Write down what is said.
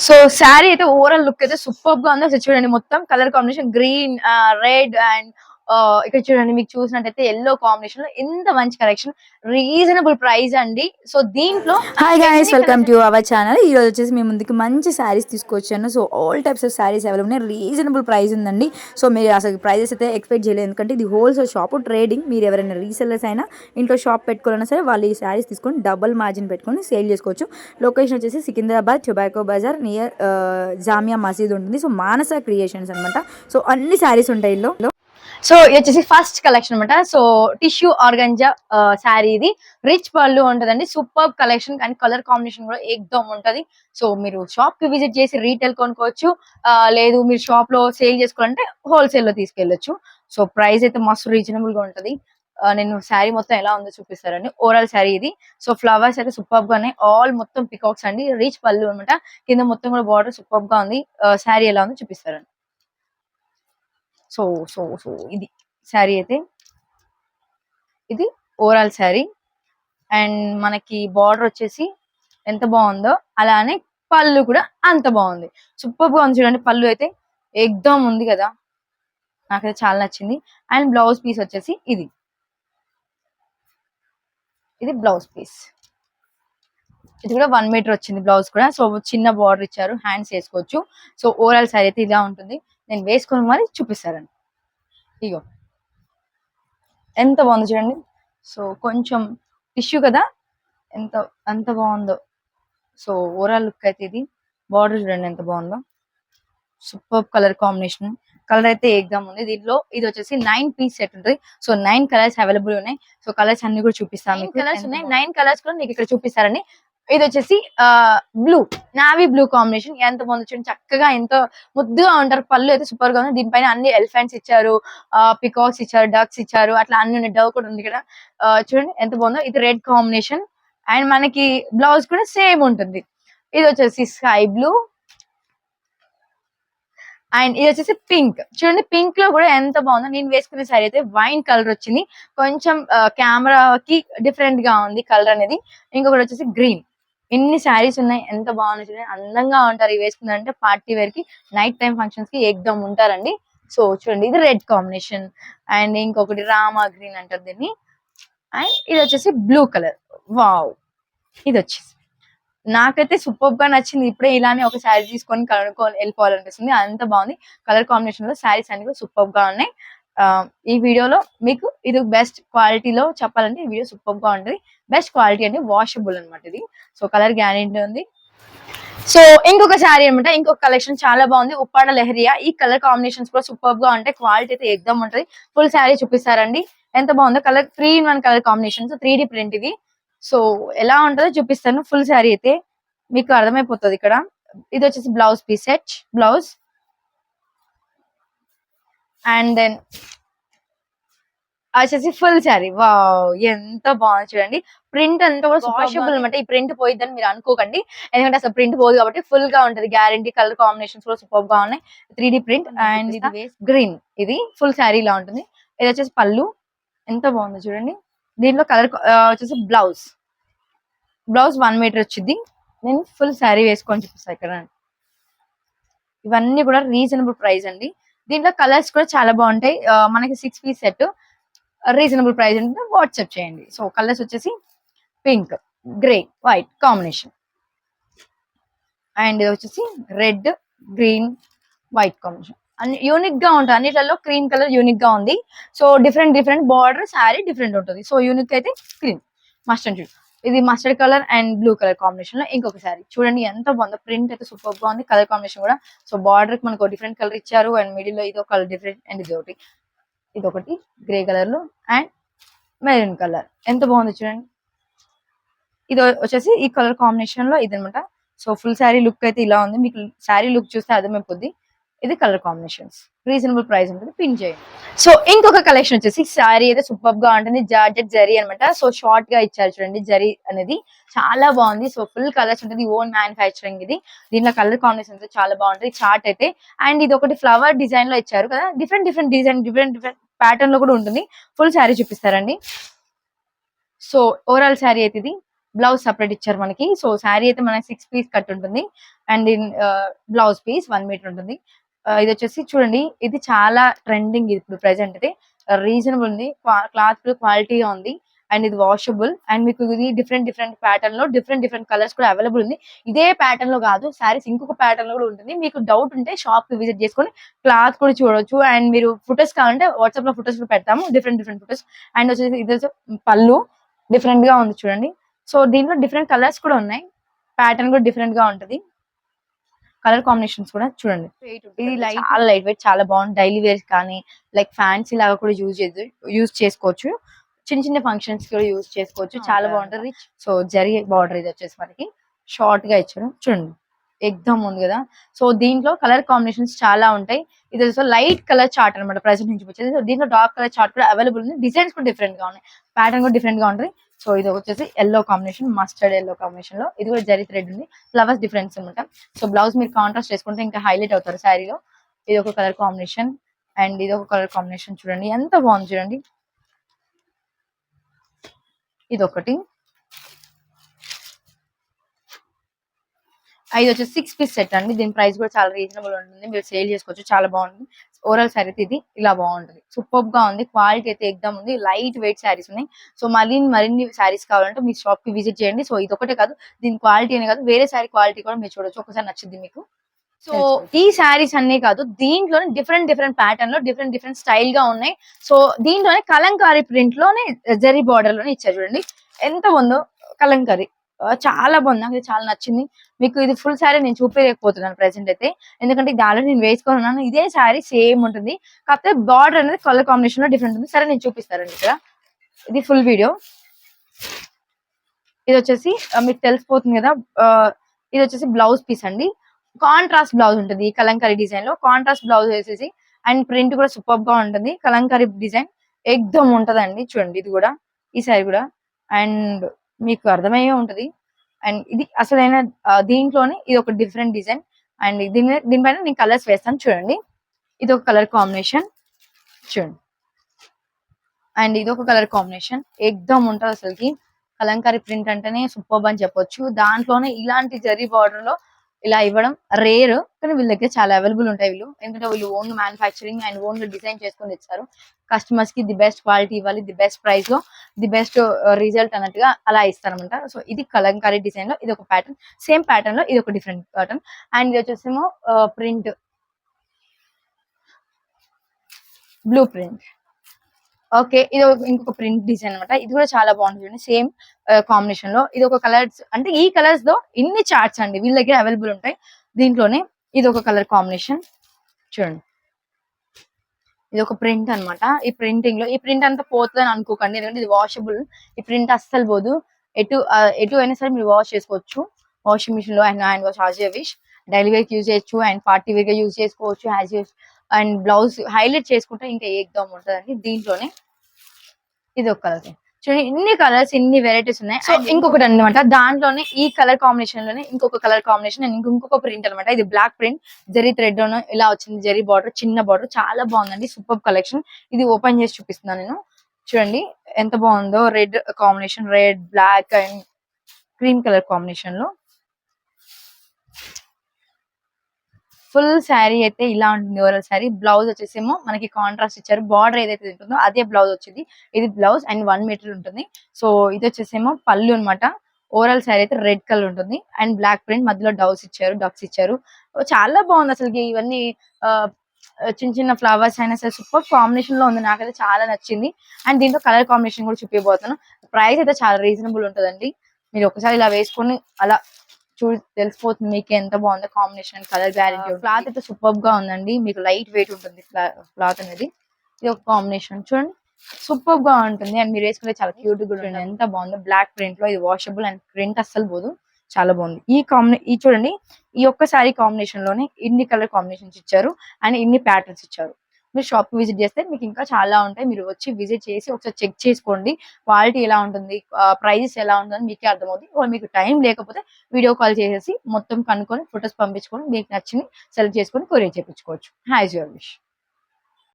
So sari అయితే overall look అయితే super గా ఉంది. అసలు చూడండి మొత్తం colour combination green, red and ఇక్కడ చూడండి మీకు చూసినట్టయితే ఎల్లో కాంబినేషన్ లో ఎంత మంచి కలెక్షన్, రీజనబుల్ ప్రైస్ అండి. సో దీంట్లో హాయ్ గైస్, ఎన్ని welcome colours to our channel. ఈ రోజు వచ్చేసి మీ ముందుకు మంచి శారీస్ తీసుకొచ్చాను. So all types of saris available ఉన్నాయి. రీజనబుల్ ప్రైస్ ఉందండి. సో మీరు అసలు ప్రైజెస్ అయితే ఎక్స్పెక్ట్ చేయలేదు, ఎందుకంటే ఇది హోల్సేల్ షాప్, ట్రేడింగ్. మీరు ఎవరైనా రీసెల్లర్స్ అయినా ఇంట్లో షాప్ పెట్టుకోవాలన్నా సరే వాళ్ళు ఈ శారీస్ తీసుకొని డబుల్ మార్జిన్ పెట్టుకొని సేల్ చేసుకోవచ్చు. లొకేషన్ వచ్చేసి సికింద్రాబాద్ టొబాకో బజార్ నియర్ జామియా మసీద్ ఉంటుంది. సో మానస క్రియేషన్స్ అనమాట. సో అన్ని శారీస్ ఉంటాయి ఇందులో. సో ఇది వచ్చేసి ఫస్ట్ కలెక్షన్ అనమాట. సో టిష్యూ ఆర్గంజా శారీ, ఇది రిచ్ పళ్ళు ఉంటదండి. Super collection and colour combination కూడా ఎక్దమ్ ఉంటది. సో మీరు షాప్ కి విజిట్ చేసి రీటైల్ కొనుక్కోవచ్చు, లేదు మీరు షాప్ లో సేల్ చేసుకోవాలంటే హోల్సేల్ లో తీసుకెళ్లొచ్చు. సో ప్రైస్ అయితే మస్తు రీజనబుల్ గా ఉంటది. నేను శారీ మొత్తం ఎలా ఉందో చూపిస్తారండి. ఓవరాల్ శారీ ఇది. సో ఫ్లవర్స్ అయితే సూపర్ గానే, ఆల్ మొత్తం పికాక్స్ అండి. రిచ్ పళ్ళు అనమాట. కింద మొత్తం కూడా బార్డర్ సూపర్ గా ఉంది. శారీ ఎలా ఉందో చూపిస్తారండి. సో సో సో ఇది శారీ అయితే, ఇది ఓవరాల్ శారీ. అండ్ మనకి బార్డర్ వచ్చేసి ఎంత బాగుందో అలానే పళ్ళు కూడా అంత బాగుంది. సూపర్ గా ఉంది చూడండి. పళ్ళు అయితే ఎక్దమ్ ఉంది కదా, నాకైతే చాలా నచ్చింది. అండ్ బ్లౌజ్ పీస్ వచ్చేసి ఇది బ్లౌజ్ పీస్. ఇది కూడా 1 మీటర్ వచ్చింది బ్లౌజ్ కూడా. సో చిన్న బార్డర్ ఇచ్చారు, హ్యాండ్స్ వేసుకోవచ్చు. సో ఓవరాల్ శారీ అయితే ఇలా ఉంటుంది. నేను వేసుకొని మరి చూపిస్తారండి. ఇగో ఎంత బాగుంది చూడండి. సో కొంచెం టిష్యూ కదా, ఎంత బాగుందో. సో ఓవరాల్ లుక్ అయితే ఇది. బార్డర్ చూడండి ఎంత బాగుందో. Super colour combination. కలర్ అయితే ఎగ్జామ్ ఉంది. దీంట్లో ఇది వచ్చేసి 9 పీస్ సెట్ ఉంటుంది. సో 9 కలర్స్ అవైలబుల్ ఉన్నాయి. సో కలర్స్ అన్ని కూడా చూపిస్తాను. కలర్స్ ఉన్నాయి, 9 కలర్స్ కూడా మీకు ఇక్కడ చూపిస్తారండి. ఇది వచ్చేసి బ్లూ, నావీ బ్లూ కాంబినేషన్. ఎంత బాగుంది చూడండి. చక్కగా ఎంత ముద్దుగా ఉంటారు. పళ్ళు అయితే సూపర్ గా ఉంది. దీనిపైన అన్ని ఎలిఫెంట్స్ ఇచ్చారు, పికాక్స్ ఇచ్చారు, డక్స్ ఇచ్చారు, అట్లా అన్ని ఉన్నాయి. డవ్ కూడా ఉంది ఇక్కడ. చూడండి ఎంత బాగుందో. ఇది రెడ్ కాంబినేషన్ అండ్ మనకి బ్లౌజ్ కూడా సేమ్ ఉంటుంది. ఇది వచ్చేసి స్కై బ్లూ అండ్ ఇది వచ్చేసి పింక్. చూడండి పింక్ లో కూడా ఎంత బాగుందో. నేను వేసుకునే సారీ అయితే వైన్ కలర్ వచ్చింది. కొంచెం కెమెరాకి డిఫరెంట్ గా ఉంది కలర్ అనేది. ఇంకొకటి వచ్చేసి గ్రీన్. ఎన్ని శారీస్ ఉన్నాయి, ఎంత బాగున్నాయి చూడండి. అందంగా ఉంటారు ఇవి వేసుకున్నారంటే. పార్టీ వేర్ కి, నైట్ టైం ఫంక్షన్స్ కి ఎక్దమ్ ఉంటారండి. సో చూడండి ఇది రెడ్ కాంబినేషన్ అండ్ ఇంకొకటి రామా గ్రీన్ అంటారు దీన్ని. అండ్ ఇది వచ్చేసి బ్లూ కలర్. వావ్, ఇది వచ్చేసి నాకైతే సూపర్ గా నచ్చింది. ఇప్పుడే ఇలానే ఒక శారీ తీసుకొని వెళ్ళిపోవాలనిపిస్తుంది, అంత బాగుంది. కలర్ కాంబినేషన్ లో శారీస్ అన్ని కూడా సూపర్ గా ఉన్నాయి. ఈ వీడియోలో మీకు ఇది బెస్ట్ క్వాలిటీలో చెప్పాలంటే ఈ వీడియో సూపర్ గా ఉంటుంది. బెస్ట్ క్వాలిటీ అంటే వాషబుల్ అనమాట ఇది. సో కలర్ గ్యారెంటీ ఉంది. సో ఇంకొక శారీ అనమాట. ఇంకొక కలెక్షన్ చాలా బాగుంది. ఉప్పాడ లెహరియా. ఈ కలర్ కాంబినేషన్స్ కూడా సూపర్ గా ఉంటాయి. క్వాలిటీ అయితే ఎగ్దమ్ ఉంటది. ఫుల్ శారీ చూపిస్తారండి. ఎంత బాగుందో. Colour 3 in 1 colour combination. 3D print ఇది. సో ఎలా ఉంటుందో చూపిస్తాను. ఫుల్ శారీ అయితే మీకు అర్థమైపోతుంది ఇక్కడ. ఇది వచ్చేసి blouse piece set, blouse and then వచ్చేసి ఫుల్ శారీ. వావ్, ఎంత బాగుంది చూడండి. ప్రింట్ అంతా కూడా వాషబుల్ అనమాట. ఈ ప్రింట్ పోయిద్దని మీరు అనుకోకండి, ఎందుకంటే అసలు ప్రింట్ పోదు కాబట్టి ఫుల్ గా ఉంటది గ్యారంటీ. కలర్ కాంబినేషన్స్ కూడా సూపర్ గా ఉన్నాయి. 3D ప్రింట్ అండ్ ఇది గ్రీన్. ఇది ఫుల్ శారీ లా ఉంటుంది. ఇది వచ్చేసి పళ్ళు. ఎంత బాగుందో చూడండి. దీంట్లో కలర్ వచ్చేసి బ్లౌజ్ 1 మీటర్ వచ్చింది. నేను ఫుల్ శారీ వేసుకొని చూపిస్తాను ఇక్కడ. ఇవన్నీ కూడా రీజనబుల్ ప్రైస్ అండి. దీంట్లో కలర్స్ కూడా చాలా బాగుంటాయి. మనకి 6 పీస్ సెట్ రీజనబుల్ ప్రైస్ అంటే వాట్సాప్ చేయండి. సో కలర్స్ వచ్చేసి pink, grey, white combination and ఇది వచ్చేసి రెడ్, గ్రీన్, వైట్ కాంబినేషన్. అన్ని యూనిక్ గా ఉంటాయి. అన్నిట్లలో క్రీమ్ కలర్ యూనిక్ గా ఉంది. So different border, sari different ఉంటుంది. సో యూనిక్ అయితే క్రీమ్, మస్టర్డ్. ఇది mustard colour and blue colour combination లో ఇంకొక శారీ. చూడండి ఎంత బాగుందో. ప్రింట్ అయితే సూపర్ గా ఉంది. కలర్ కాంబినేషన్ కూడా. సో బార్డర్ కి మనకు డిఫరెంట్ కలర్ ఇచ్చారు అండ్ మిడిల్ లో ఇదో కలర్ డిఫరెంట్ అండ్ ఇదొకటి గ్రే కలర్ లో అండ్ మెరూన్ కలర్. ఎంత బాగుంది చూడండి. ఇది వచ్చేసి ఈ కలర్ కాంబినేషన్ లో ఇది అనమాట. సో ఫుల్ శారీ లుక్ అయితే ఇలా ఉంది. మీకు శారీ లుక్ చూస్తే అర్థమైపోద్ది. ఇది కలర్ కాంబినేషన్స్. రీజనబుల్ ప్రైస్ ఉంటుంది. పిన్ చేయండి. సో ఇంకొక కలెక్షన్ వచ్చేసి శారీ అయితే సూపర్ గా ఉంటుంది. జార్జెట్ జరీ అనమాట. సో షార్ట్ గా ఇచ్చారు చూడండి. జరీ అనేది చాలా బాగుంది. సో ఫుల్ కలర్స్ ఉంటుంది. ఓన్ మ్యానుఫ్యాక్చరింగ్ ఇది. దీంట్లో కలర్ కాంబినేషన్ అయితే చాలా బాగుంటుంది. చార్ట్ అయితే అండ్ ఇది ఒకటి ఫ్లవర్ డిజైన్ లో ఇచ్చారు కదా. డిఫరెంట్ డిజైన్, డిఫరెంట్ ప్యాటర్న్ లో కూడా ఉంటుంది. ఫుల్ శారీ చూపిస్తారండి. సో ఓవరాల్ శారీ అయితే ఇది. బ్లౌజ్ సపరేట్ ఇచ్చారు మనకి. సో శారీ అయితే మనకి 6 పీస్ కట్ ఉంటుంది. అండ్ బ్లౌజ్ పీస్ 1 మీటర్ ఉంటుంది. ఇది వచ్చేసి చూడండి, ఇది చాలా ట్రెండింగ్ ఇప్పుడు ప్రెసెంట్ అయితే. రీజనబుల్ ఉంది, క్లాత్ క్వాలిటీగా ఉంది. అండ్ ఇది వాషబుల్. అండ్ మీకు ఇది డిఫరెంట్ డిఫరెంట్ ప్యాటర్న్ లో డిఫరెంట్ డిఫరెంట్ కలర్స్ కూడా అవైలబుల్ ఉంది. ఇదే ప్యాటర్న్ లో కాదు, శారీస్ ఇంకొక ప్యాటర్న్ లో కూడా ఉంటుంది. మీకు డౌట్ ఉంటే షాప్ కి విజిట్ చేసుకొని క్లాత్ కూడా చూడొచ్చు. అండ్ మీరు ఫొటోస్ కావాలంటే వాట్సాప్ లో ఫొటోస్ కూడా పెడతాము, డిఫరెంట్ డిఫరెంట్ ఫొటోస్. అండ్ వచ్చేసి ఇది పళ్ళు డిఫరెంట్ గా ఉంది చూడండి. సో దీంట్లో డిఫరెంట్ కలర్స్ కూడా ఉన్నాయి, ప్యాటర్న్ కూడా డిఫరెంట్ గా ఉంటది. కలర్ కాంబినేషన్స్ కూడా చూడండి. ఇది చాలా లైట్ వెయిట్, చాలా బాగుంది. డైలీ వేర్ కానీ లైక్ ఫ్యాన్సీ లాగా కూడా యూజ్ చేసుకోవచ్చు. చిన్న చిన్న ఫంక్షన్స్ కూడా యూజ్ చేసుకోవచ్చు. చాలా బాగుంటది. సో జరీ బార్డర్ ఇది వచ్చేసి మనకి షార్ట్ గా ఇచ్చారు చూడండి, ఎగ్దమ్ ఉంది కదా. సో దీంట్లో కలర్ కాంబినేషన్స్ చాలా ఉంటాయి. ఇది లైట్ కలర్ చార్ట్ అనమాట ప్రెసెంట్ నుంచి వచ్చేది. సో దీంట్లో డార్క్ కలర్ చార్ట్ కూడా అవైలబుల్ ఉంది. డిజైన్స్ కూడా డిఫరెంట్ గా ఉన్నాయి, ప్యాటర్న్ కూడా డిఫరెంట్ గా ఉంటుంది. సో ఇది వచ్చేసి yellow combination, mustard yellow combination లో. ఇది కూడా జరీ థ్రెడ్ ఉంది, ఫ్లవర్స్ డిఫరెన్స్ అనమాట. సో బ్లౌజ్ మీరు కాంట్రాస్ట్ చేసుకుంటే ఇంకా హైలైట్ అవుతారు శారీలో. ఇది ఒక కలర్ కాంబినేషన్ అండ్ ఇది ఒక కలర్ కాంబినేషన్ చూడండి, ఎంత బాగుంది చూడండి. ఇది ఒకటి. ఇది వచ్చేసి 6 పీస్ సెట్ అండి. దీని ప్రైస్ కూడా చాలా రీజనబుల్ ఉంటుంది, మీరు సేల్ చేసుకోవచ్చు. చాలా బాగుంటుంది. ఓవరాల్ శారీ అయితే ఇది ఇలా బాగుంటుంది, సూపర్ గా ఉంది. క్వాలిటీ అయితే ఎగ్దమ్ ఉంది. లైట్ వెయిట్ శారీస్ ఉన్నాయి. సో మరిన్ని శారీస్ కావాలంటే మీ షాప్ కి విజిట్ చేయండి. సో ఇది ఒకటే కాదు, దీని క్వాలిటీ అనే కాదు, వేరే శారీ క్వాలిటీ కూడా మీరు చూడొచ్చు. ఒకసారి నచ్చింది మీకు. సో ఈ శారీస్ అన్నీ కాదు, దీంట్లోనే డిఫరెంట్ డిఫరెంట్ ప్యాటర్న్ లో డిఫరెంట్ డిఫరెంట్ స్టైల్ గా ఉన్నాయి. సో దీంట్లోనే కలంకారీ ప్రింట్ లోనే జరీ బార్డర్ లోనే ఇచ్చారు చూడండి, ఎంత బాగుందో కలంకారీ. చాలా బాగుంది, నాకు ఇది చాలా నచ్చింది. మీకు ఇది ఫుల్ శారీ నేను చూపించలేకపోతున్నాను ప్రెసెంట్ అయితే, ఎందుకంటే ఇది ఆల్రెడీ నేను వేసుకొని ఉన్నాను. ఇదే శారీ సేమ్ ఉంటుంది, కాకపోతే బార్డర్ అనేది కలర్ కాంబినేషన్ లో డిఫరెంట్ ఉంది. సరే నేను చూపిస్తానండి ఇక్కడ, ఇది ఫుల్ వీడియో. ఇది వచ్చేసి మీకు తెలిసిపోతుంది కదా, ఇది వచ్చేసి బ్లౌజ్ పీస్ అండి. కాంట్రాస్ట్ బ్లౌజ్ ఉంటుంది ఈ కలంకారీ డిజైన్ లో. కాంట్రాస్ట్ బ్లౌజ్ వేసేసి అండ్ ప్రింట్ కూడా సూపర్ గా ఉంటుంది. కలంకారీ డిజైన్ ఎగ్దమ్ ఉంటదండి చూడండి. ఇది కూడా ఈ శారీ కూడా అండ్ మీకు అర్థమయ్యే ఉంటది. అండ్ ఇది అసలైన దీంట్లోనే ఇది ఒక డిఫరెంట్ డిజైన్. అండ్ దీనిపైన నేను కలర్స్ వేస్తాను చూడండి. ఇది ఒక కలర్ కాంబినేషన్ చూడండి, అండ్ ఇది ఒక కలర్ కాంబినేషన్ ఎగ్దమ్ ఉంటది. అసలుకి కలంకారీ ప్రింట్ అంటేనే సూపర్ అని చెప్పొచ్చు. దాంట్లోనే ఇలాంటి జరీ బార్డర్ లో ఇలా ఇవ్వడం రేర్, కానీ వీళ్ళ దగ్గర చాలా అవైలబుల్ ఉంటాయి వీళ్ళు. ఎందుకంటే వీళ్ళు own manufacturing and own design చేసుకొని ఇచ్చారు. కస్టమర్స్ కి ది బెస్ట్ క్వాలిటీ ఇవ్వాలి, ది బెస్ట్ ప్రైస్ లో ది బెస్ట్ రిజల్ట్ అన్నట్టుగా అలా ఇస్తారనమాట. సో ఇది కలంకారీ డిజైన్ లో ఇది ఒక ప్యాటర్న్, సేమ్ ప్యాటర్న్ లో ఇది ఒక డిఫరెంట్ ప్యాటర్న్. అండ్ ఇది వచ్చేసేమో ప్రింట్, బ్లూ ప్రింట్. ఓకే, ఇది ఇంకొక ప్రింట్ డిజైన్ అనమాట. ఇది కూడా చాలా బాగుంటుంది చూడండి, సేమ్ కాంబినేషన్ లో. ఇది ఒక కలర్స్ అంటే ఈ కలర్స్ లో ఇన్ని చార్ట్స్ అండి వీళ్ళ దగ్గర అవైలబుల్ ఉంటాయి. దీంట్లోనే ఇది ఒక కలర్ కాంబినేషన్ చూడండి, ఇది ఒక ప్రింట్ అన్నమాట. ఈ ప్రింటింగ్ లో ఈ ప్రింట్ అంతా పోతుంది అని అనుకోకండి, ఎందుకంటే ఇది వాషబుల్. ఈ ప్రింట్ అస్సలు పోదు, ఎటు అయినా సరే మీరు వాష్ చేసుకోవచ్చు వాషింగ్ మిషన్ లో. And hand wash as you wish, daily wear use చేయొచ్చు అండ్ పార్టీ వేర్ గా యూజ్ చేసుకోవచ్చు as you. And blouse highlight చేసుకుంటే ఇంకా ఎగ్దమ్ ఉంటదండి. దీంట్లోనే ఇది ఒక కలర్ చూడండి, ఇన్ని కలర్స్ ఇన్ని వెరైటీస్ ఉన్నాయి. సో ఇంకొకటి అన్నమాట, దాంట్లోనే ఈ కలర్ కాంబినేషన్ లోనే ఇంకొక కలర్ కాంబినేషన్ అండ్ ఇంకొక ప్రింట్ అనమాట. ఇది బ్లాక్ ప్రింట్, జరీ థ్రెడ్ ఇలా వచ్చింది, జరీ బార్డర్, చిన్న బార్డర్, చాలా బాగుందండి. Super collection. ఇది ఓపెన్ చేసి చూపిస్తున్నాను నేను, చూడండి ఎంత బాగుందో. Red combination, red black and cream colour combination లో ఫుల్ శారీ అయితే ఇలా ఉంటుంది. ఓవరాల్ శారీ బ్లౌజ్ వచ్చేసేమో మనకి కాంట్రాస్ట్ ఇచ్చారు. బార్డర్ ఏదైతే ఉంటుందో అదే బ్లౌజ్ వచ్చింది. ఇది బ్లౌజ్ అండ్ 1 మీటర్ ఉంటుంది. సో ఇది వచ్చేసేమో పళ్ళు అనమాట. ఓవరాల్ శారీ అయితే రెడ్ కలర్ ఉంటుంది అండ్ బ్లాక్ ప్రింట్, మధ్యలో డక్స్ ఇచ్చారు. చాలా బాగుంది అసలు. ఇవన్నీ చిన్న చిన్న ఫ్లవర్స్ అయినా సరే సూపర్ కాంబినేషన్ లో ఉంది, నాకైతే చాలా నచ్చింది. అండ్ దీంట్లో కలర్ కాంబినేషన్ కూడా చూపిపోతాను. ప్రైస్ అయితే చాలా రీజనబుల్ ఉంటుందండి. మీరు ఒకసారి ఇలా వేసుకొని అలా తెలిసిపోతుంది మీకు ఎంత బాగుందో కాంబినేషన్, కలర్ గ్యారెంటీ. క్లాత్ అయితే సూపర్ గా ఉందండి, మీకు లైట్ వెయిట్ ఉంటుంది క్లాత్ అనేది. ఇది ఒక కాంబినేషన్ చూడండి, సూపర్ గా ఉంటుంది. అండ్ మీరు వేసుకుంటే చాలా క్యూట్ గా ఉంటుంది, ఎంత బాగుందో. బ్లాక్ ప్రింట్ లో ఇది వాషబుల్ అండ్ ప్రింట్ అస్సలు పోదు, చాలా బాగుంది. ఈ చూడండి, ఈ ఒక్క సారీ కాంబినేషన్ లోనే ఇన్ని కలర్ కాంబినేషన్స్ ఇచ్చారు అండ్ ఇన్ని ప్యాటర్న్స్ ఇచ్చారు. మీరు షాప్ కి విజిట్ చేస్తే మీకు ఇంకా చాలా ఉంటాయి. మీరు వచ్చి విజిట్ చేసి ఒకసారి చెక్ చేసుకోండి, క్వాలిటీ ఎలా ఉంటుంది, ప్రైజెస్ ఎలా ఉంటుందని మీకే అర్థమవుతుంది. మీకు టైం లేకపోతే వీడియో కాల్ చేసేసి మొత్తం కనుక్కొని ఫొటోస్ పంపించుకొని మీకు నచ్చింది సెలెక్ట్ చేసుకొని కొరియర్ చేయించుకోవచ్చు. Has your wish.